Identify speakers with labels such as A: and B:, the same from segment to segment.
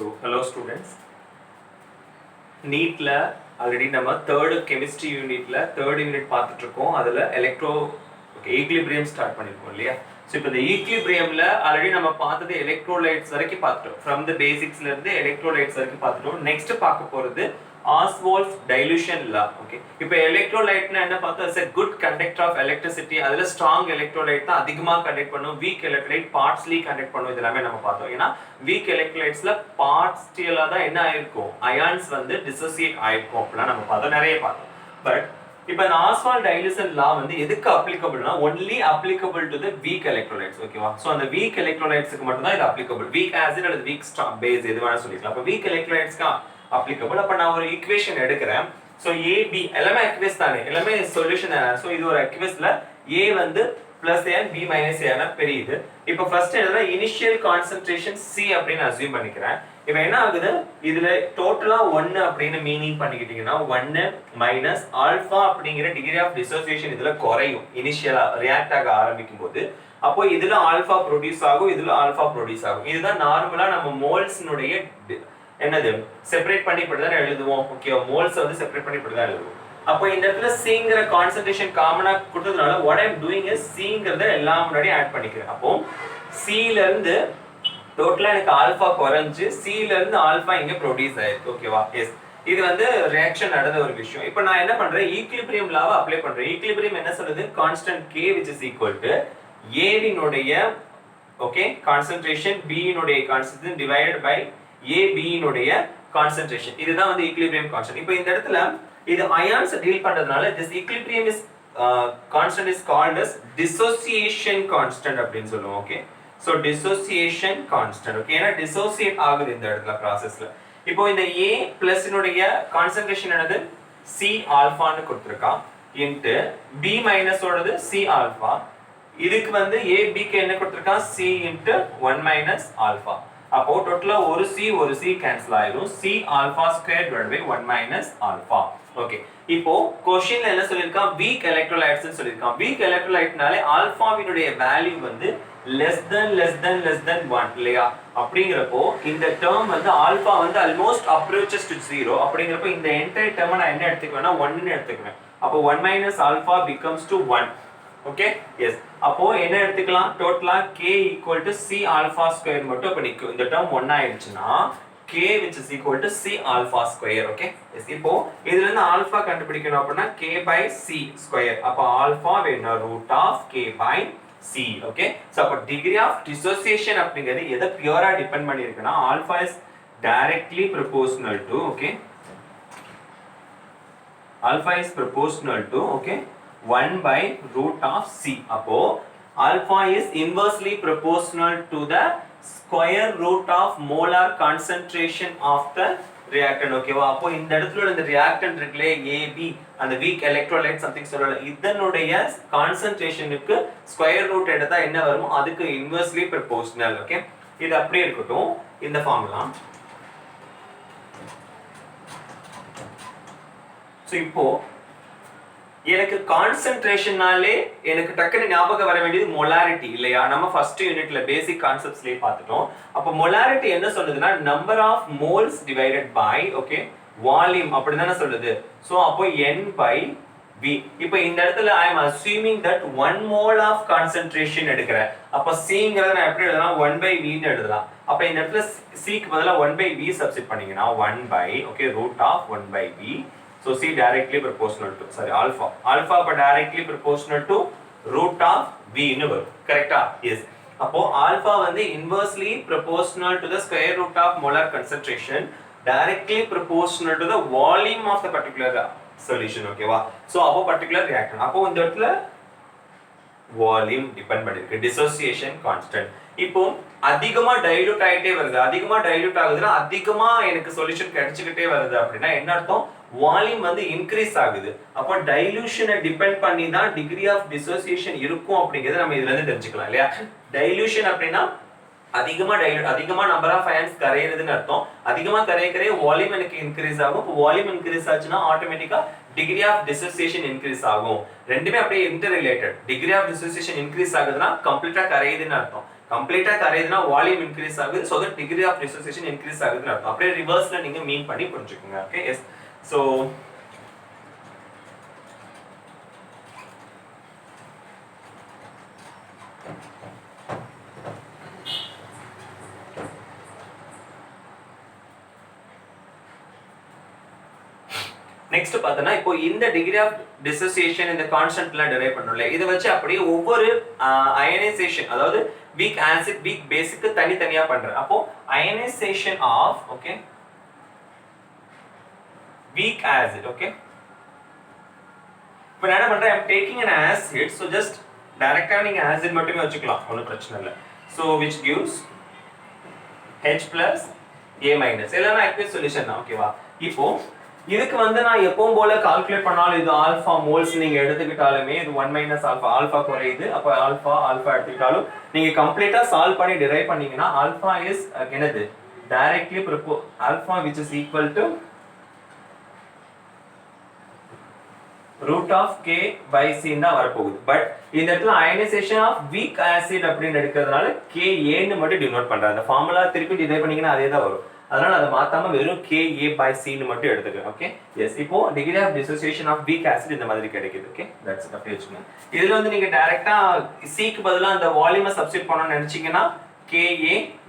A: Hello students. NEET already நம்ம third chemistry unitல third unit பார்த்துட்டு இருக்கோம். அதுல equilibrium start பண்ணிருக்கோம் இல்லையா? So இப்போ இந்த equilibriumல already நம்ம பார்த்தது electrolytes வரைக்கும் பார்த்துட்டோம். From the basicsல இருந்து electrolytes வரைக்கும் பார்த்துட்டோம். Next பார்க்க போறது Ostwald's dilution law. Okay. இப்போ electrolyte என்ன பார்த்தோம்? It's a good conductor of electricity. அதுல strong electrolyte தான் அதிகமா conduct பண்ணும். Weak electrolyte partially conduct பண்ணும். இதெல்லாம் நம்ம பார்த்தோம். ஏன்னா weak electrolytesல partially தான் என்ன ஆயிருக்கும்? Ions வந்து dissociate ஆயிருக்கும். அப்படிலாம் நம்ம பார்த்தோம். நிறைய பார்த்தோம். But இப்போ இந்த Ostwald dilution law வந்து எதுக்கு applicableனா only applicable to the weak electrolytes. ஓகேவா? So அந்த weak electrolytesக்கு மட்டும் தான் இது applicable. Weak acid அல்லது weak base எது வேணா சொல்லிக்கலாம். அப்ப weak electrolytesக்கு applicable. அப்ப நான் ஒரு ஈக்குவேஷன் எடுக்கிறேன். சோ AB எல்லாமே அக்வஸ் தானே, எல்லாமே சொல்யூஷன் தானே. சோ இது ஒரு அக்வஸ்ல A வந்து +A and B - A னா பெரியது. இப்போ ஃபர்ஸ்ட் எழுதுற இனிஷியல் கான்சன்ட்ரேஷன் C அப்படினு அஸ்யூம் பண்ணிக்கிறேன். இப்போ என்ன ஆகுது, இதுல டோட்டலா 1 அப்படினு மீனிங் பண்ணிக்கிட்டீங்கன்னா 1 மைனஸ் ஆல்பா அப்படிங்கிற டிகிரி ஆஃப் டிசோசியேஷன் இதுல குறையும். இனிஷியலா ரியாக்ட் ஆக ஆரம்பிக்கும் போது அப்போ இதுல ஆல்பா ப்ரொடியூஸ் ஆகும், இதுல ஆல்பா ப்ரொடியூஸ் ஆகும். இதுதான் நார்மலா நம்ம மோல்ஸ்னுடைய என்னது செப்பரேட் பண்ணி இப்படி தான் எழுதுவோம். ஓகே, மோல்ஸ் வந்து செப்பரேட் பண்ணி இப்படி தான் எழுதுவோம். அப்போ இந்த இடத்துல Cங்கிற கான்சன்ட்ரேஷன் காமனா கொடுத்ததுனால what I am doing is Cங்கிறத எல்லாம் முன்னாடி ஆட் பண்ணிக்கிறேன். அப்போ C ல இருந்து டோட்டலா எனக்கு ஆல்பா குறைஞ்சு C ல இருந்து ஆல்பா இங்க ப்ரொடியூஸ் ஆயிருக்கு. ஓகேவா? எஸ், இது வந்து ரியாக்ஷன் நடந்த ஒரு விஷயம். இப்போ நான் என்ன பண்றேன், ஈக்லிபிரியம் லாவை அப்ளை பண்றேன். ஈக்லிபிரியம் என்ன சொல்லுது, constant K which is equal to A வினுடைய ஓகே கான்சன்ட்ரேஷன் B னுடைய கான்சன்ட்ரேஷன் டிவைடட் பை AB னுடைய கான்சன்ட்ரேஷன். இதுதான் வந்து ஈக்லிபிரியம் கான்ஸ்டன்ட். இப்போ இந்த இடத்துல இது அயான்ஸ் டீல் பண்றதுனால this equilibrium is constant is called as dissociation constant அப்படினு சொல்லுவோம். Okay, so dissociation constant. Okay, ஏனா dissociate ஆகுது இந்த இடத்துல processல. இப்போ இந்த A plus னுடைய கான்சன்ட்ரேஷன் என்னது C ஆல்பான்னு கொடுத்திருக்கான் இன்டு B மைனஸ் ஓடது C ஆல்பா. இதுக்கு வந்து A B க்கு என்ன கொடுத்திருக்கான் C இன்டு 1 மைனஸ் ஆல்பா. அப்போ டோட்டலா ஒரு C கேன்சல் ஆயிடும். C alpha square divided by 1 minus alpha. Okay, இப்போ क्वेश्चनல என்ன சொல்லிருக்கான், வீக் எலக்ட்ரோலைட்ஸ் னு சொல்லிருக்கான். வீக் எலக்ட்ரோலைட்னாலே ஆல்பாவினுடைய வேல்யூ வந்து less than 1 இல்லையா? அப்படிங்கறப்போ இந்த டேர்ம் வந்து ஆல்பா வந்து almost approaches to 0. அப்படிங்கறப்போ இந்த என்டையர் டேர்மை நான் என்ன எடுத்துக்குவேன்னா 1 ன்னு எடுத்துக்குவேன். அப்போ 1 minus alpha becomes to 1. Okay, yes. அப்போ என்ன எடுத்துக்கலாம், டோட்டலா K equal to C alpha square மட்டும் அப்ப நிக்கும். இந்த டேர்ம் 1 ஆயிடுச்சுனா K which is equal to C alpha square. Okay, yes. இப்போ இதுல இருந்து ஆல்பா கண்டுபிடிக்கணும் அப்படினா K by C square. அப்ப ஆல்பா வேணும் root of K by C. Okay, so அப்ப டிகிரி ஆஃப் டிசோசியேஷன் அப்படிங்கிறது எதை பியூரா டிபெண்ட் பண்ணி இருக்குன்னா alpha is directly proportional to okay alpha is proportional to okay 1 by root of C. அப்போ alpha is inversely proportional to the square root of molar concentration of the reactant. ஓகேவா? அப்போ இந்த இடத்துல இந்த reactant இருக்குலே AB அந்த weak electrolyte something சொல்லல, இதனுடைய கான்சன்ட்ரேஷனுக்கு square root எடுத்தா என்ன வருமோ அதுக்கு inversely proportional. ஓகே, இது அப்படியே இருக்கட்டும். இந்த ஃபார்முலா சோ இப்போ எனக்கு கான்சன்ட்ரேஷனாலே எனக்கு டக்குன்னு ஞாபகம் வர வேண்டியது மொலாரிட்டி இல்லையா? நம்ம ஃபர்ஸ்ட் யூனிட்ல பேசிக் கான்செப்ட்ஸ்லயே பார்த்துட்டோம். அப்ப மொலாரிட்டி என்ன சொல்லுதுன்னா number of moles divided by okay volume அப்படிதானே சொல்லுது. சோ அப்போ N by V. இப்போ இந்த இடத்துல I am assuming that 1 mole of concentration எடுக்கிறேன். அப்ப Cங்கிறத நான் எப்படி எழுதலாம், 1 by V ன்னு எழுதலாம். அப்ப இந்த இடத்துல C க்கு பதிலா 1 by V சப்ஸ்டிட் பண்ணீங்கன்னா 1 by okay root of 1 by V. So C directly proportional to alpha but directly proportional to root of V ன்னு வரும். கரெக்ட்டா? எஸ். அப்போ alpha வந்து inversely proportional to the square root of molar concentration, directly proportional to the volume of the particular solution. ஓகேவா? So அப்போ particular reactant. அப்போ இந்த இடத்துல வால்யூம் டிபெண்ட் பண்ணிருக்கு, டிசோசியேஷன் கான்ஸ்டன்ட். இப்போ அதிகமா டைல்யூட் ஆயிட்டே வருது, அதிகமா டைல்யூட் ஆகுதுன்னா அதிகமா எனக்கு சொல்யூஷன் கிடைச்சிக்கிட்டே வருது அப்படின்னா என்ன அர்த்தம், வால்யூம் வந்து இன்க்ரீஸ் ஆகுது. அப்போ டைலூஷனை டிபெண்ட் பண்ணி தான் டிகிரி ஆஃப் டிசோசியேஷன் இருக்கும் அப்படிங்கறத நம்ம இதுல இருந்து தெரிஞ்சுக்கலாம் இல்லையா? டைலூஷன் அப்படின்னா அதிகமா நம்பர் ஆஃப் அயன்ஸ் கரையிறதுன்னு அர்த்தம். அதிகமா கரைய வால்யூம் எனக்கு இன்க்ரீஸ் ஆகும். இப்போ வால்யூம் இன்க்ரீஸ் ஆச்சுன்னா ஆட்டோமேட்டிக்கா டிகிரி ஆஃப் டிசோசியேஷன் இன்க்ரீஸ் ஆகும். ரெண்டுமே அப்படியே inter related. Degree of dissociation increase ஆகுதுன்னா கம்ப்ளீட்டா கரையுதுன்னு அர்த்தம். கம்ப்ளீட்டா கரையுதுன்னா வால்யூம் இன்க்ரீஸ் ஆகுது, so that degree of dissociation increase ஆகுதுன்னு அர்த்தம். அப்படியே ரிவர்ஸ்ல நீங்க மீன் பண்ணி புரிஞ்சுக்கோங்க. Okay, yes. ஸோ நெக்ஸ்ட் பார்த்தோன்னா இப்போ இந்த டிகிரி ஆஃப் டிசோசியேஷன் இந்த கான்ஸ்டன்ட்லாம் டெரைவ் பண்ணோம்ல, இதை வச்சு அப்படியே ஒவ்வொரு அயனைசேஷன், அதாவது வீக் ஆசிட் வீக் பேஸுக்கு தனித்தனியா பண்றேன். அப்போ ionisation of, okay, weak acid. Okay, இப்போ நான் என்ன பண்றேன், I'm taking an acid, so just டைரக்டா நீங்க ஆசிட் மட்டுமே வச்சுக்கலாம், ஒன்றும் பிரச்சனை இல்லை. so which gives H plus A minus, எல்லாமே அக்வஸ் சொல்யூஷன் தான். ஓகேவா? இப்போ இதுக்கு வந்து நான் எப்பவும் போல கால்குலேட் பண்ணாலும் இது ஆல்பா மோல்ஸ் நீங்க எடுத்துக்கிட்டாலுமே இது 1 மைனஸ் ஆல்பா, ஆல்பா குறையுது, அப்போ ஆல்பா எடுத்துக்கிட்டாலும் நீங்க கம்ப்ளீட்டா சால்வ் பண்ணி டிரைவ் பண்ணீங்கன்னா ஆல்பா இஸ் என்னது, directly alpha which is equal to root of k by c தான் வரப்போகுது. பட் இந்த இடத்துல அயனைசேஷன் ஆஃப் வீக் ஆசிட் அப்படின்னு எடுக்கிறதுனால Ka ன்னு மட்டும் டினோட் பண்றாங்க. அந்த ஃபார்முலா திருப்பி டிரைவ் பண்ணீங்கன்னா அதே தான் வரும். அதனால அதை மாத்தாம வெறும் Ka by c ன்னு மட்டும் எடுத்துக்கலாம். Okay, yes. இப்போ degree of dissociation of weak acid இந்த மாதிரி கிடைக்குது. Okay, that's it. அப்படியே வச்சுக்கோங்க. இதுல வந்து நீங்க டைரக்டா c க்கு பதிலா அந்த வால்யூமை சப்ஸ்டிட் பண்ணனும்னு நினைச்சீங்கன்னா Ka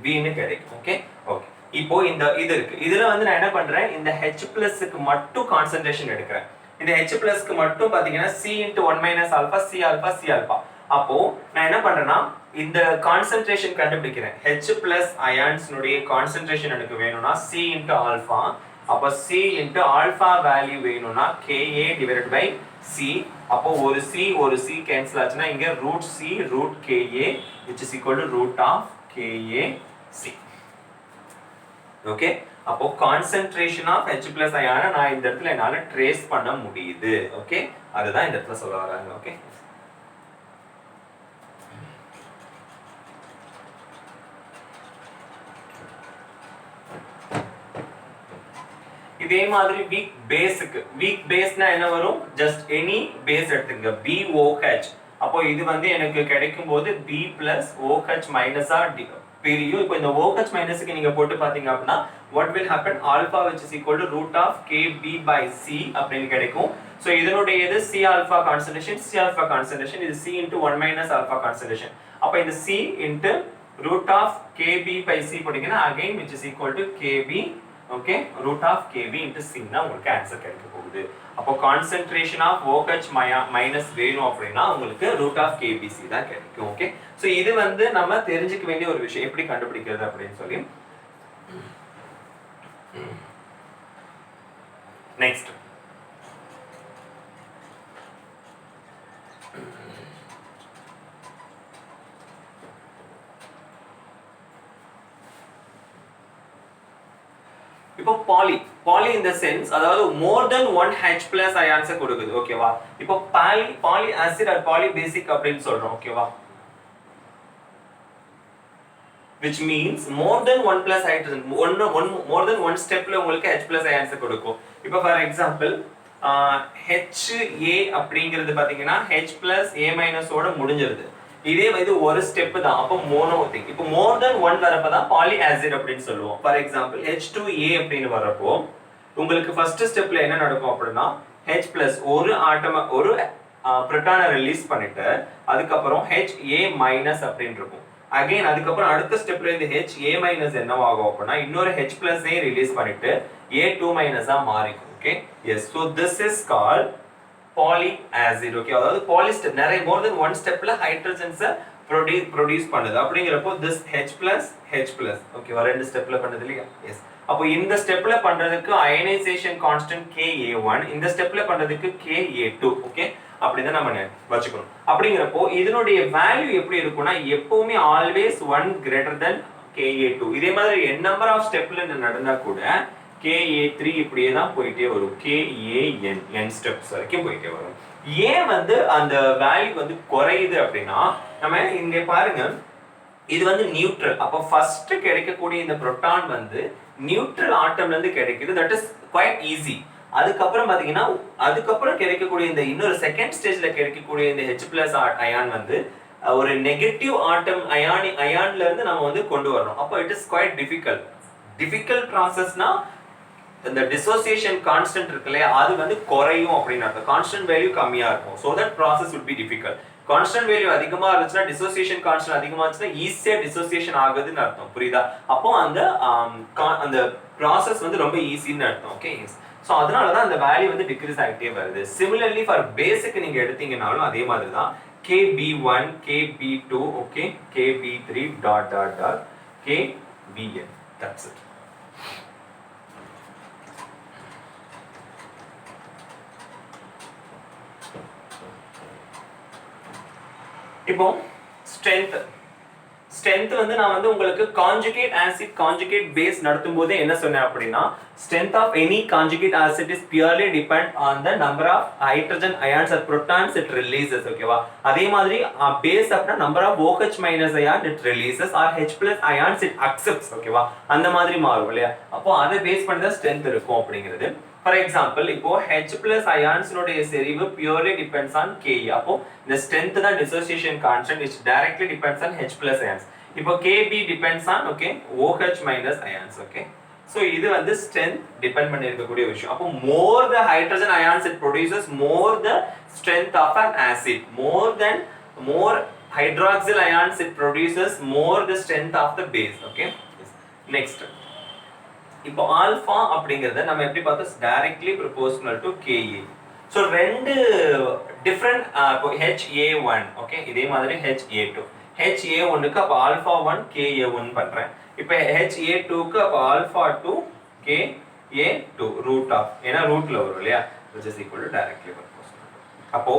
A: v ன்னு கிடைக்கும். Okay, okay. இப்போ இந்த இது இருக்கு. இதுல வந்து நான் என்ன பண்றேன், இந்த H+ க்கு மட்டும் கான்சன்ட்ரேஷன் எடுக்கிறேன். இந்த H+ க்கு மட்டும் பாத்தீங்கன்னா C into 1 minus alpha C alpha C alpha. அப்போ நான் என்ன பண்றேன்னா இந்த கான்சன்ட்ரேஷன் கண்டுபிடிக்கிறேன். H+ அயான்ஸ் உடைய கான்சன்ட்ரேஷன் எனக்கு வேணும்னா C into alpha. அப்ப C into alpha வேல்யூ வேணும்னா Ka divided by C. அப்போ ஒரு C கேன்சல் ஆச்சுன்னா இங்க √C √Ka which is equal to root of KaC. Okay, அப்போ கான்சென்ட்ரேஷன் ஆஃப் H+ அயான நான் இந்த இடத்துல என்னால ட்ரேஸ் பண்ண முடியுது. ஓகே, அதுதான் இந்த இடத்துல சொல்ல வராங்க. ஓகே, இதே மாதிரி வீக் பேஸ்னா என்ன வரும், ஜஸ்ட் எனி பேஸ் எடுத்துங்க, BOH. அப்போ இது வந்து எனக்கு கிடைக்கும் போது B plus OH minus ஆ பிரியும். இப்போ இந்த OH மைனஸ்க்கு நீங்க போட்டு பாத்தீங்க அப்படின்னா what will happen, alpha which is equal to root of Kb by C அப்படின்னு கிடைக்கும். சோ இதனுடைய இது C alpha concentration, இது C into 1 minus alpha concentration. அப்ப இந்த C into root of Kb by C போட்டீங்கன்னா again which is equal to Kb, okay, root of Kb into C னா உங்களுக்கு ஆன்சர் கிடைக்க போகுது. அப்போ கான்சென்ட்ரேஷன் ஆஃப் OH மைனஸ் வேணும் அப்படின்னா உங்களுக்கு root of KbC தான் கிடைக்கும். ஓகே, சோ இது வந்து நம்ம தெரிஞ்சுக்க வேண்டிய ஒரு விஷயம், எப்படி கண்டுபிடிக்கிறது அப்படின்னு சொல்லி. நெக்ஸ்ட் இப்போ பாலி in the sense அதாவது more than one H+ ions கொடுக்குது. ஓகேவா? இப்போ பாலி ஆசிட் ஆர் பாலி பேசிக் அப்படின்னு சொல்றோம். ஓகேவா? which means more than 1 plus hydrogen, more than one stepல உங்களுக்கு H+ ions கொடுக்கும். இப்போ for example HA அப்படிங்கிறது பாத்தீங்கன்னா H+ A- ஓட முடிஞ்சிருது. இதே இது ஒரு ஸ்டெப் தான், அப்போ மோனோதிக். இப்போ more than one வரப்பதான் பாலி ஆசிட் அப்படின்னு சொல்லுவோம். for example H2A அப்படின்னு வரப்போ உங்களுக்கு ஃபர்ஸ்ட் ஸ்டெப்ல என்ன நடக்கும் அப்படின்னா H+ ஒரு ஆட்டம ஒரு புரோட்டானை ரிலீஸ் பண்ணிட்டு அதுக்கப்புறம் HA- அப்படின்னு இருக்கும். அகைன் அதுக்கப்புறம் அடுத்த ஸ்டெப்ல இந்த HA- என்னவாகும் அப்படின்னா இன்னொரு H+ ரிலீஸ் பண்ணிட்டு A2- மாறிக்கும். Okay, yes. So this is called poly acid. Okay, அதாவது பாலிஸ்டர் நிறைய more than one ஸ்டெப்ல ஹைட்ரஜன்ஸை ப்ரொடியூஸ் பண்ணுது. அப்படிங்கிறப்போ திஸ் H+, ஓகேவா, ரெண்டு ஸ்டெப்ல பண்ணுது இல்லையா? எஸ். அப்போ இந்த ஸ்டெப்ல பண்றதுக்கு அயனைசேஷன் கான்ஸ்டன்ட் Ka1, இந்த ஸ்டெப்ல பண்றதுக்கு Ka2. ஓகே, அப்படிதான் நம்ம வச்சுக்கணும். அப்படிங்கிறப்போ இதனுடைய வேல்யூ எப்படி இருக்கும்னா எப்பவுமே ஆல்வேஸ் 1 greater than Ka2. இதே மாதிரி n நம்பர் ஆஃப் ஸ்டெப்ல நடந்தா கூட Ka3 இப்படியே தான் போயிட்டே வரும். Kan n ஸ்டெப்ஸ் வரைக்கும் போயிட்டே வரும். ஏன் வந்து அந்த வேல்யூ வந்து குறையுது அப்படின்னா நம்ம இங்க பாருங்க, இது வந்து நியூட்ரல். அப்போ ஃபர்ஸ்ட் கிடைக்கக்கூடிய இந்த புரோட்டான் வந்து நியூட்ரல் ஆட்டம்ல இருந்து கிடைக்குது. That is quite easy. அதுக்கப்புறம் பாத்தீங்கன்னா அதுக்கப்புறம் கிடைக்கக்கூடிய இந்த இன்னொரு செகண்ட் ஸ்டேஜ்ல கிடைக்கக்கூடிய இந்த H+ அயான் வந்து ஒரு நெகட்டிவ் ஆட்டம் அயான்ல இருந்து நம்ம வந்து கொண்டு வரணும். அப்போ இட் இஸ் குவைட் டிஃபிகல்ட் ப்ராசஸ்னா இந்த டிசோசியேஷன் கான்ஸ்டன்ட் இருக்கு இல்லையா, அது வந்து குறையும் அப்படின்னு அர்த்தம். கான்ஸ்டன்ட் வேல்யூ கம்மியா இருக்கும். So that process would be difficult. Constant value அதிகமா இருந்துச்சுன்னா, டிசோசியேஷன் கான்ஸ்டன்ட் அதிகமா இருந்துச்சுன்னா ஈஸியா டிசோசியேஷன் ஆகுதுன்னு அர்த்தம். புரியுதா? அப்போ அந்த ப்ராசஸ் வந்து ரொம்ப ஈஸின்னு அர்த்தம். ஓகே, ஸோ அதனாலதான் அந்த வேல்யூ வந்து டிக்ரீஸ் ஆகிட்டே வருது. சிமிலர்லி ஃபார் பேசிக் நீங்க எடுத்தீங்கன்னாலும் அதே மாதிரி தான். KB1, KB2, okay, KB3 ... KBN. That's it. இப்போ ஸ்ட்ரென்த் வந்து நான் வந்து உங்களுக்கு கான்ஜுகேட் ஆசிட் கான்ஜுகேட் பேஸ் நடத்தும் போதே என்ன சொன்னேன் அப்படின்னா, strength of any conjugate acid is purely depend on the number of hydrogen ions or protons it releases. ஓகேவா? அதே மாதிரி பேஸ் அப்படினா number of OH minus ion it releases or H plus ions it accepts. ஓகேவா? அந்த மாதிரி மாறும் இல்லையா? அப்போ அதை பேஸ் பண்ணி தான் ஸ்ட்ரென்த் இருக்கும் அப்படிங்கிறது. For example, இப்போ H plus ions உடைய செறிவு purely depends on Ka. அப்போ இந்த strength தான் dissociation constant which directly depends on H plus ions. இப்போ Kb depends on okay OH minus ions. Okay, so இது வந்து strength depend பண்ணி இருக்கக்கூடிய விஷயம். அப்போ more the hydrogen ions it produces, more the strength of an acid. More hydroxyl ions it produces, more the strength of the base. Okay, next. இப்போ alpha அப்படிங்கறத நம்ம எப்படி பார்த்தோம், directly proportional to Ka. so ரெண்டு different இப்போ HA1 okay, இதே மாதிரி HA2. HA1 க்கு அப்ப ஆல்பா 1 KA1 பண்றேன். இப்போ HA2 க்கு அப்ப ஆல்பா 2 KA2 ரூட் ஆஃப், ஏனா ரூட்ல வரும் இல்லையா, which is equal to directly proportional. அப்போ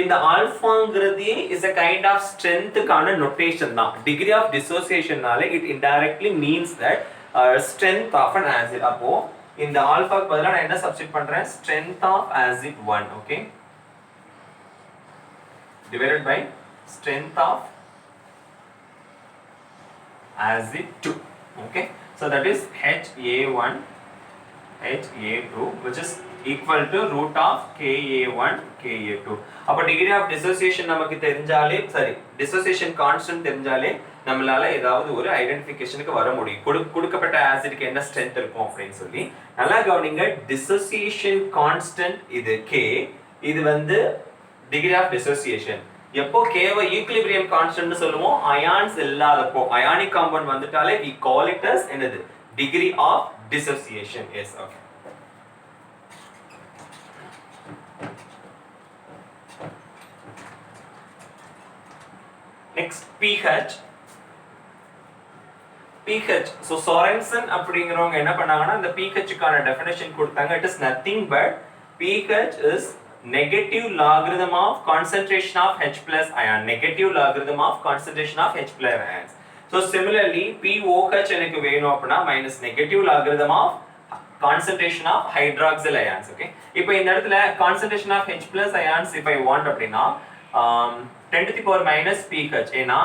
A: இந்த ஆல்பாங்கிறது is a kind of strength கான நோட்டேஷன் தான். degree of dissociation நால it indirectly means that strength of an acid. அப்போ இந்த ஆல்பாக்கு பதிலா நான் என்ன சப்ஸ்டிட் பண்றேன், strength of acid 1 okay divided by strength of acid 2. okay, so that is HA1 HA2 which is equal to root of KA1 KA2. அப்ப degree of dissociation நமக்கு தெரிஞ்சாலே சரி, dissociation constant தெரிஞ்சாலே நம்மளால ஏதாவது ஒரு ஐடென்டிஃபிகேஷனுக்கு வர முடியும். கொடுக்கப்பட்ட ஆசிட்க்கு என்ன ஸ்ட்ரென்த் இருக்கும் அப்படின்னு சொல்லி. நல்லா கவனிங்க, dissociation constant இது K, இது வந்து degree of dissociation. எப்போ K வை ஈக்விலிபிரியம் கான்ஸ்டன்ட்னு சொல்லுவோம், அயான்ஸ் இல்லாதப்போ. அயானிக் காம்பவுண்ட் வந்துட்டாலே we call it as என்னது, degree of dissociation. yes, okay. next pH. so Sorensen அப்படிங்கறவங்க என்ன பண்ணாங்கன்னா இந்த pH க்கான டெஃபினிஷன் கொடுத்தாங்க. it is nothing but pH is negative logarithm of concentration of H plus ion. negative logarithm of concentration of H plus ions. so similarly POH எனக்கு வேணும் அப்படினா minus negative logarithm of concentration of hydroxyl ions. okay, இப்போ இந்த இடத்துல concentration of H plus ions if I want அப்படினா 10 to the power minus pH. ஏனா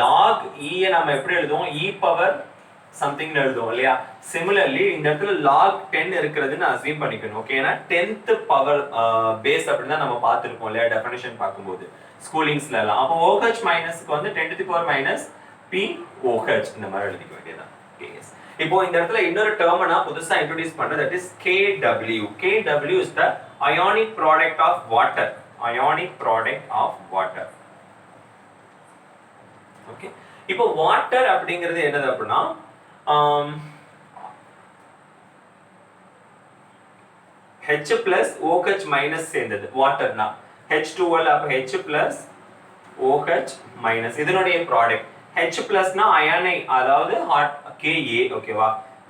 A: log E நாம எப்படி எழுதுவோம், e power something னு எழுதுவோம் இல்லையா. similarly இந்த இடத்துல log 10 இருக்குதுன்னு அஸ்யூம் பண்ணிக்கணும். ஓகே, ஏனா 10th power base அப்படினா நம்ம பார்த்திருப்போம் இல்லையா டெஃபினிஷன் பாக்கும்போது ஸ்கூலிங்ஸ்ல எல்லாம். அப்போ OH மைனஸ்க்கு வந்து 10 to the power minus POH இந்த மாதிரி எழுதிக்க வேண்டியதுதான். yes, இப்போ இந்த இடத்துல இன்னொரு டேர்ம் நான் புதுசா இன்ட்ரோ듀ce பண்றேன், that is KW. KW is the ionic product of water. ionic product of water. okay, இப்போ வாட்டர் அப்படிங்கிறது என்னது அப்படினா H plus OH minus சேர்ந்தது வாட்டர்னா H2O அப்ப H plus OH minus இதனுடைய ப்ராடக்ட். H plus னா அயனை, அதாவது Ka ஓகேவா,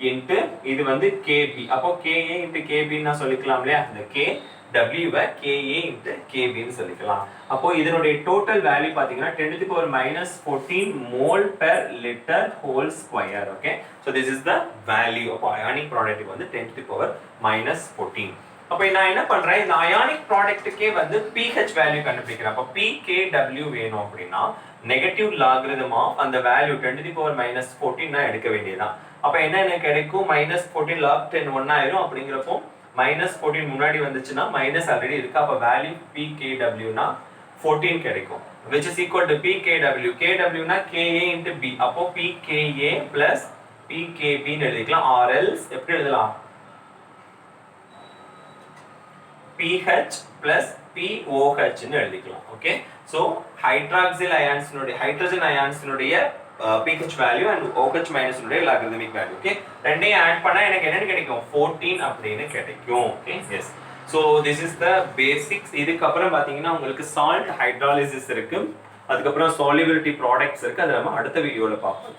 A: இன்டு இது வந்து Kb. அப்போ Ka into Kb னா சொல்லிக்கலாம் இல்லையா, இந்த KW வை Ka into Kb னு சொல்லிக்கலாம். அப்போ இதனுடைய டோட்டல் வேல்யூ பாத்தீங்கன்னா 10 to the power minus 14 mole per liter whole square. okay, so this is the value of ionic product வந்து 10 to the power minus 14. அப்ப நான் என்ன பண்றேன், இந்த ionic productக்கே வந்து pH வேல்யூ கண்டுபிடிக்கிறேன். அப்ப pKw வேணும் அப்படினா நெகட்டிவ் லாகரிதம் ஆஃப் அந்த value 10 to the power minus 14 நான் எடுக்க வேண்டியதுதான். அப்ப என்ன எனக்கு கிடைக்கும், -14 log 10 1 ஆயிரும். அப்படிங்கறப்போ -14 முன்னாடி வந்துச்சுனா மைனஸ் ஆல்ரெடி இருக்கு. அப்ப வேல்யூ pKw னா 14 கிடைக்கும். which is equal to pKw. kW னா Ka into B. அப்போ pKa plus pKb ன்னு எழுதிக்கலாம். or else எப்படி எழுதலாம்? pH plus pOH ன்னு எழுதிக்கலாம். ஓகே, so hydroxyl ions னுடைய hydrogen ions னுடைய pH value and OH minus னுடைய logarithmic value. ஓகே, ரெண்டையும் ஆட் பண்ணா எனக்கு என்னன்னு கிடைக்கும்? 14 அப்படின்னு கிடைக்கும். Okay, yes. so this is the basics. இதுக்கு அப்புறம் பாத்தீங்கன்னா உங்களுக்கு salt hydrolysis இருக்கு, அதுக்கு அப்புறம் solubility products இருக்கு. அது நம்ம அடுத்த வீடியோல பார்ப்போம்.